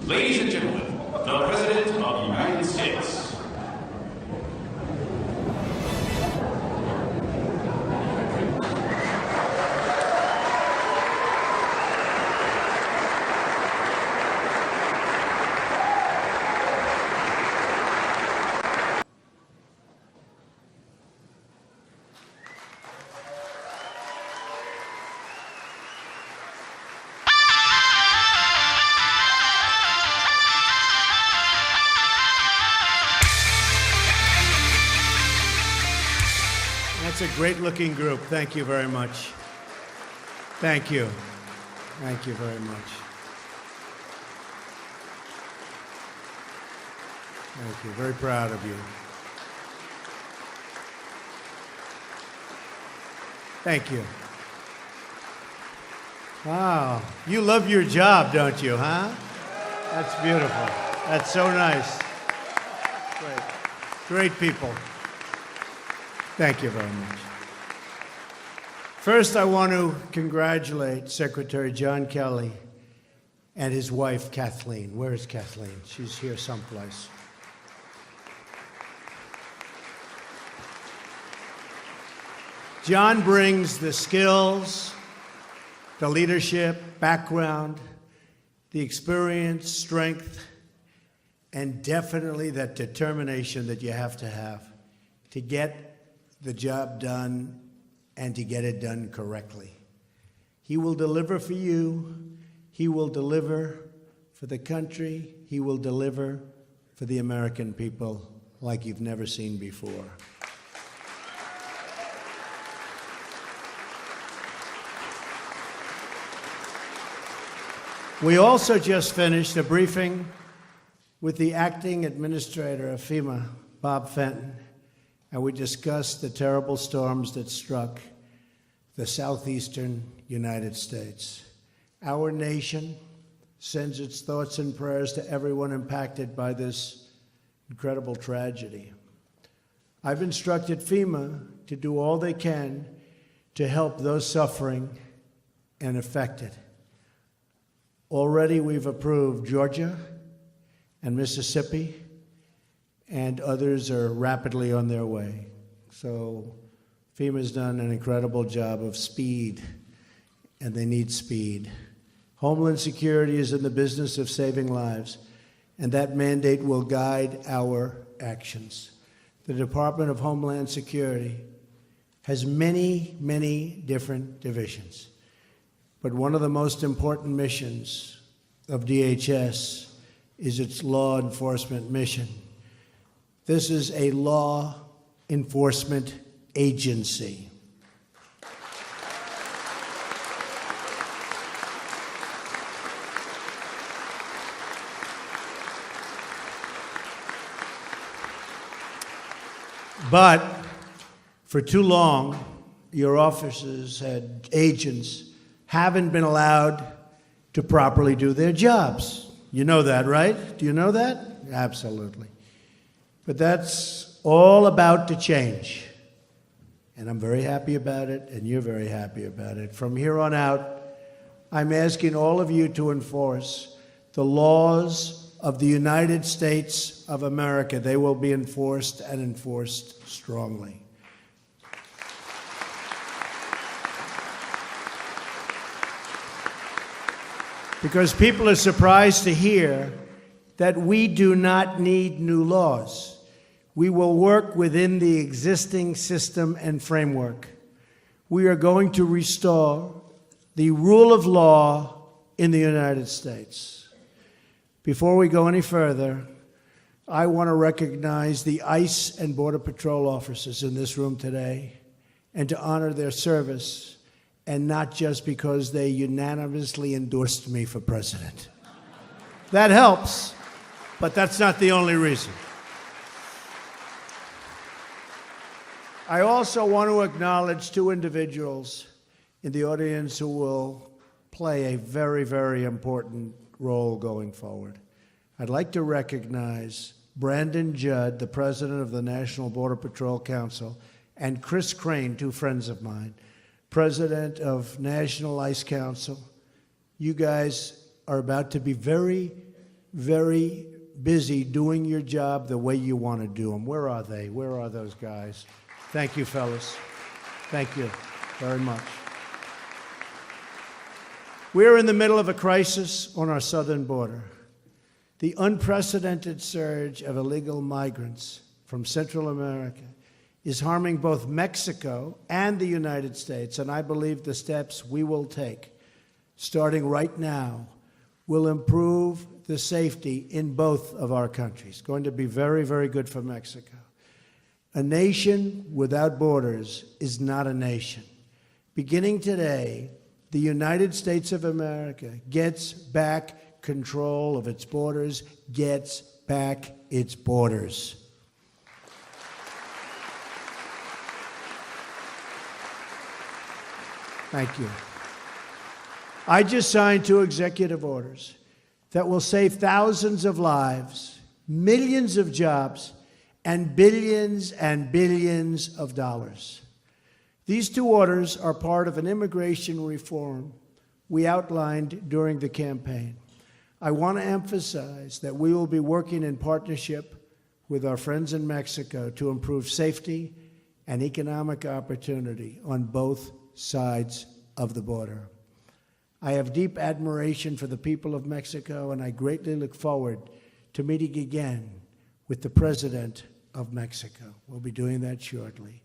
Ladies and gentlemen, the President of the United States. That's a great-looking group. Thank you very much. Thank you. Thank you very much. Thank you. Very proud of you. Thank you. Wow. You love your job, don't you, huh? That's beautiful. That's so nice. Great. Great people. Thank you very much. First, I want to congratulate Secretary John Kelly and his wife, Kathleen. Where is Kathleen? She's here someplace. John brings the skills, the leadership, background, the experience, strength, and definitely that determination that you have to get the job done and to get it done correctly. He will deliver for you. He will deliver for the country. He will deliver for the American people like you've never seen before. We also just finished a briefing with the acting administrator of FEMA, Bob Fenton, and we discussed the terrible storms that struck the southeastern United States. Our nation sends its thoughts and prayers to everyone impacted by this incredible tragedy. I've instructed FEMA to do all they can to help those suffering and affected. Already we've approved Georgia and Mississippi, and others are rapidly on their way. So FEMA's done an incredible job of speed, and they need speed. Homeland Security is in the business of saving lives, and that mandate will guide our actions. The Department of Homeland Security has many, many different divisions, but one of the most important missions of DHS is its law enforcement mission. This is a law enforcement agency. But for too long, your officers and agents haven't been allowed to properly do their jobs. You know that, right? Do you know that? Absolutely. But that's all about to change. And I'm very happy about it, and you're very happy about it. From here on out, I'm asking all of you to enforce the laws of the United States of America. They will be enforced and enforced strongly. Because people are surprised to hear that we do not need new laws. We will work within the existing system and framework. We are going to restore the rule of law in the United States. Before we go any further, I want to recognize the ICE and Border Patrol officers in this room today and to honor their service, and not just because they unanimously endorsed me for president. That helps, but that's not the only reason. I also want to acknowledge two individuals in the audience who will play a very, very important role going forward. I'd like to recognize Brandon Judd, the president of the National Border Patrol Council, and Chris Crane, two friends of mine, president of National Ice Council. You guys are about to be very very busy doing your job the way you want to do them. Where are they? Where are those guys? Thank you, fellas. Thank you very much. We're in the middle of a crisis on our southern border. The unprecedented surge of illegal migrants from Central America is harming both Mexico and the United States, and I believe the steps we will take, starting right now, will improve the safety in both of our countries. Going to be very, very good for Mexico. A nation without borders is not a nation. Beginning today, the United States of America gets back control of its borders, gets back its borders. Thank you. I just signed 2 executive orders that will save thousands of lives, millions of jobs, and billions of dollars. These 2 orders are part of an immigration reform we outlined during the campaign. I want to emphasize that we will be working in partnership with our friends in Mexico to improve safety and economic opportunity on both sides of the border. I have deep admiration for the people of Mexico, and I greatly look forward to meeting again with the President of Mexico. We'll be doing that shortly.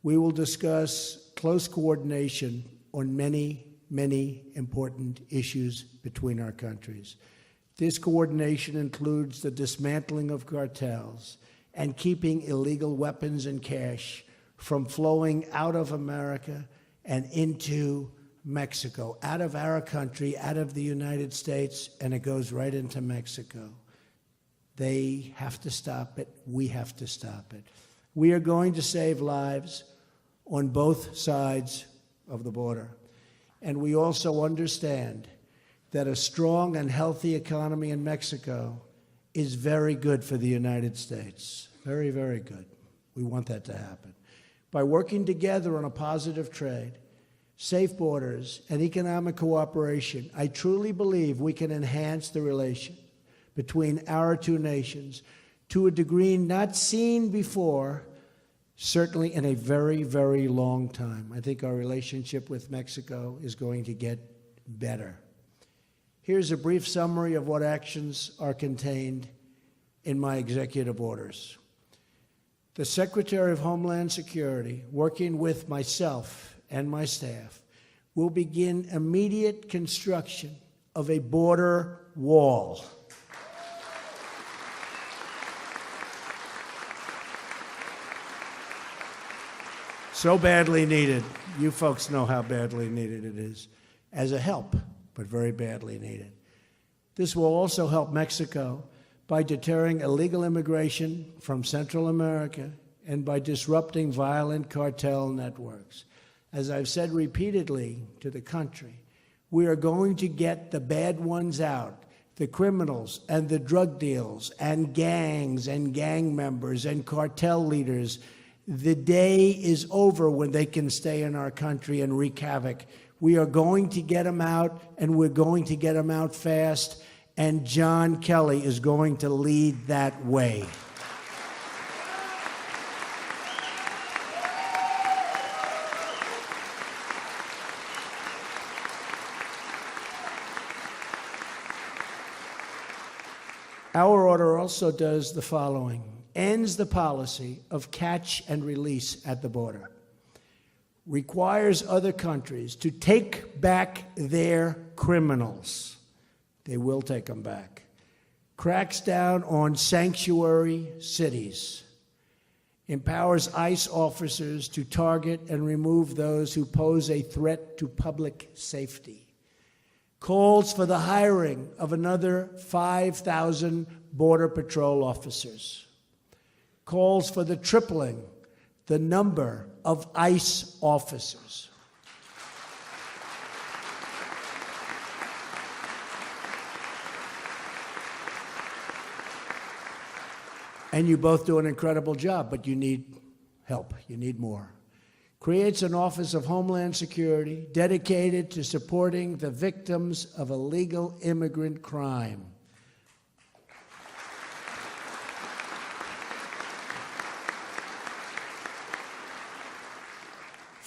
We will discuss close coordination on many, many important issues between our countries. This coordination includes the dismantling of cartels and keeping illegal weapons and cash from flowing out of America and into Mexico, out of our country, out of the United States, and it goes right into Mexico. They have to stop it. We have to stop it. We are going to save lives on both sides of the border. And we also understand that a strong and healthy economy in Mexico is very good for the United States. Very, very good. We want that to happen. By working together on a positive trade, safe borders, and economic cooperation, I truly believe we can enhance the relation between our 2 nations to a degree not seen before, certainly in a very, very long time. I think our relationship with Mexico is going to get better. Here's a brief summary of what actions are contained in my executive orders. The Secretary of Homeland Security, working with myself and my staff, will begin immediate construction of a border wall. So badly needed. You folks know how badly needed it is. As a help, but very badly needed. This will also help Mexico by deterring illegal immigration from Central America and by disrupting violent cartel networks. As I've said repeatedly to the country, we are going to get the bad ones out, the criminals and the drug deals and gangs and gang members and cartel leaders. The day is over when they can stay in our country and wreak havoc. We are going to get them out, and we're going to get them out fast, and John Kelly is going to lead that way. Our order also does the following: ends the policy of catch and release at the border, requires other countries to take back their criminals. They will take them back. Cracks down on sanctuary cities, empowers ICE officers to target and remove those who pose a threat to public safety, calls for the hiring of another 5,000 Border Patrol officers, calls for the tripling the number of ICE officers. And you both do an incredible job, but you need help. You need more. Creates an Office of Homeland Security dedicated to supporting the victims of illegal immigrant crime.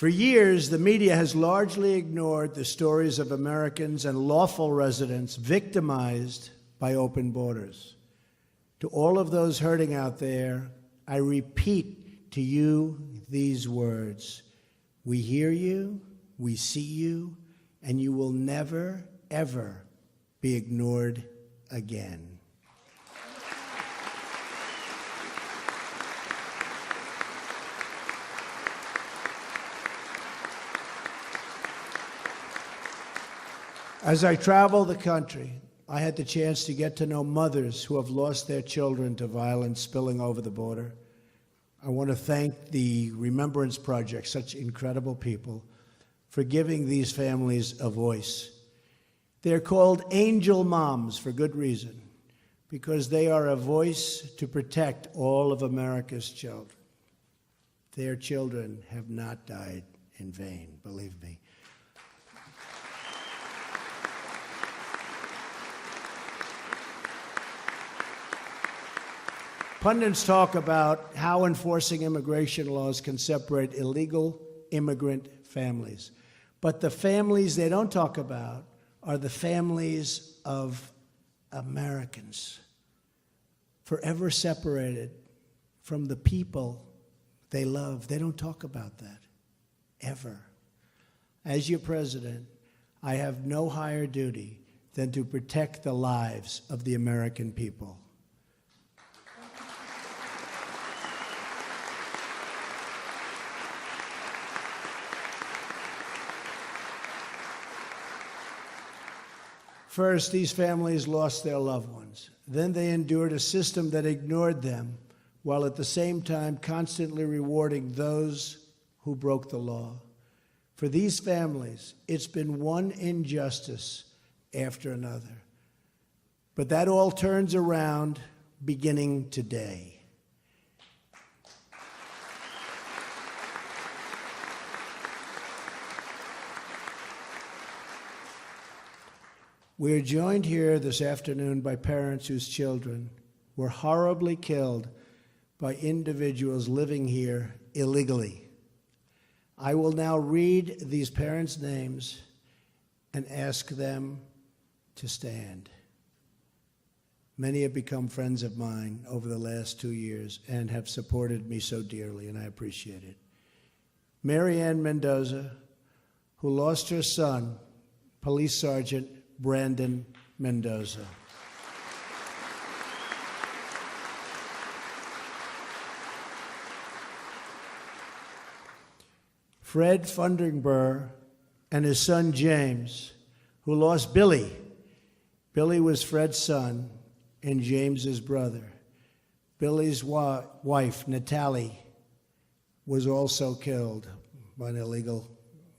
For years, the media has largely ignored the stories of Americans and lawful residents victimized by open borders. To all of those hurting out there, I repeat to you these words. We hear you, we see you, and you will never, ever be ignored again. As I travel the country, I had the chance to get to know mothers who have lost their children to violence spilling over the border. I want to thank the Remembrance Project, such incredible people, for giving these families a voice. They're called angel moms for good reason, because they are a voice to protect all of America's children. Their children have not died in vain, believe me. Pundits talk about how enforcing immigration laws can separate illegal immigrant families. But the families they don't talk about are the families of Americans, forever separated from the people they love. They don't talk about that, ever. As your president, I have no higher duty than to protect the lives of the American people. First, these families lost their loved ones. Then they endured a system that ignored them, while at the same time constantly rewarding those who broke the law. For these families, it's been one injustice after another. But that all turns around beginning today. We are joined here this afternoon by parents whose children were horribly killed by individuals living here illegally. I will now read these parents' names and ask them to stand. Many have become friends of mine over the last 2 years and have supported me so dearly, and I appreciate it. Mary Ann Mendoza, who lost her son, Police Sergeant Brandon Mendoza. Fred Funderburg and his son James, who lost Billy. Billy was Fred's son and James's brother. Billy's wife, Natalie, was also killed by an illegal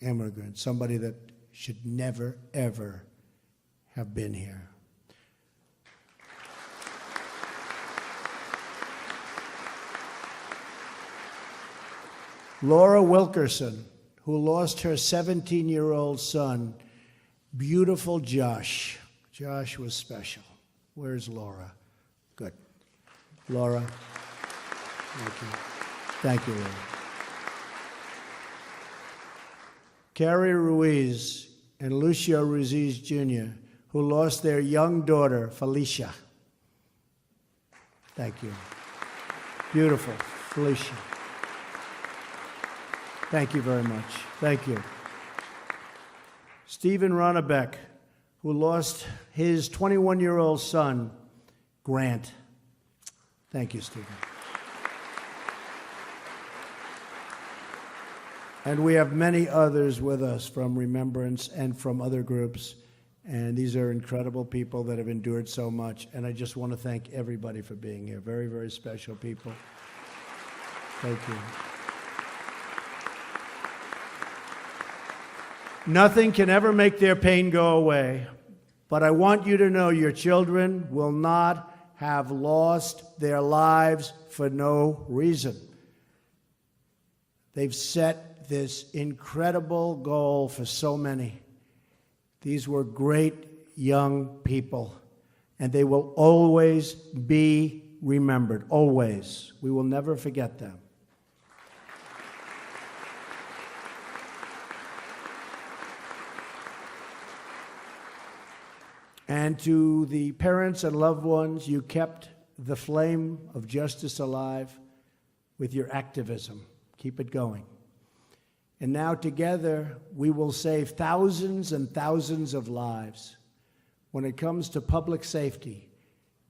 immigrant, somebody that should never, ever have been here. Laura Wilkerson, who lost her 17-year-old son, beautiful Josh. Josh was special. Where's Laura? Good. Laura, thank you. Thank you, Laura. Carrie Ruiz and Lucio Ruiz Jr., who lost their young daughter, Felicia. Thank you. Beautiful, Felicia. Thank you very much. Thank you. Stephen Ronnebeck, who lost his 21-year-old son, Grant. Thank you, Stephen. And we have many others with us from Remembrance and from other groups. And these are incredible people that have endured so much. And I just want to thank everybody for being here. Very, very special people. Thank you. Nothing can ever make their pain go away. But I want you to know your children will not have lost their lives for no reason. They've set this incredible goal for so many. These were great young people, and they will always be remembered, always. We will never forget them. And to the parents and loved ones, you kept the flame of justice alive with your activism. Keep it going. And now together, we will save thousands and thousands of lives. When it comes to public safety,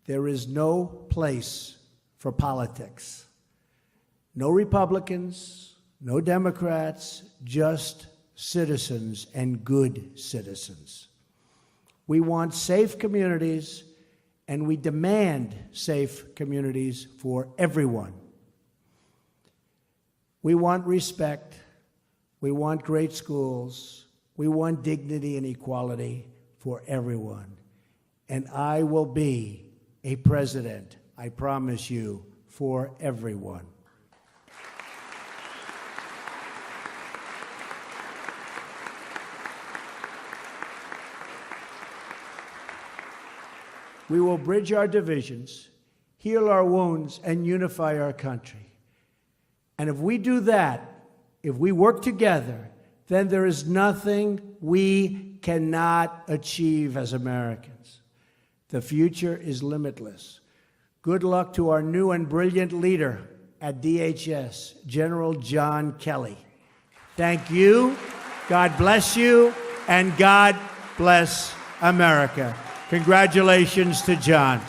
there is no place for politics. No Republicans, no Democrats, just citizens and good citizens. We want safe communities, and we demand safe communities for everyone. We want respect. We want great schools. We want dignity and equality for everyone. And I will be a president, I promise you, for everyone. We will bridge our divisions, heal our wounds, and unify our country. And if we do that, if we work together, then there is nothing we cannot achieve as Americans. The future is limitless. Good luck to our new and brilliant leader at DHS, General John Kelly. Thank you, God bless you, and God bless America. Congratulations to John.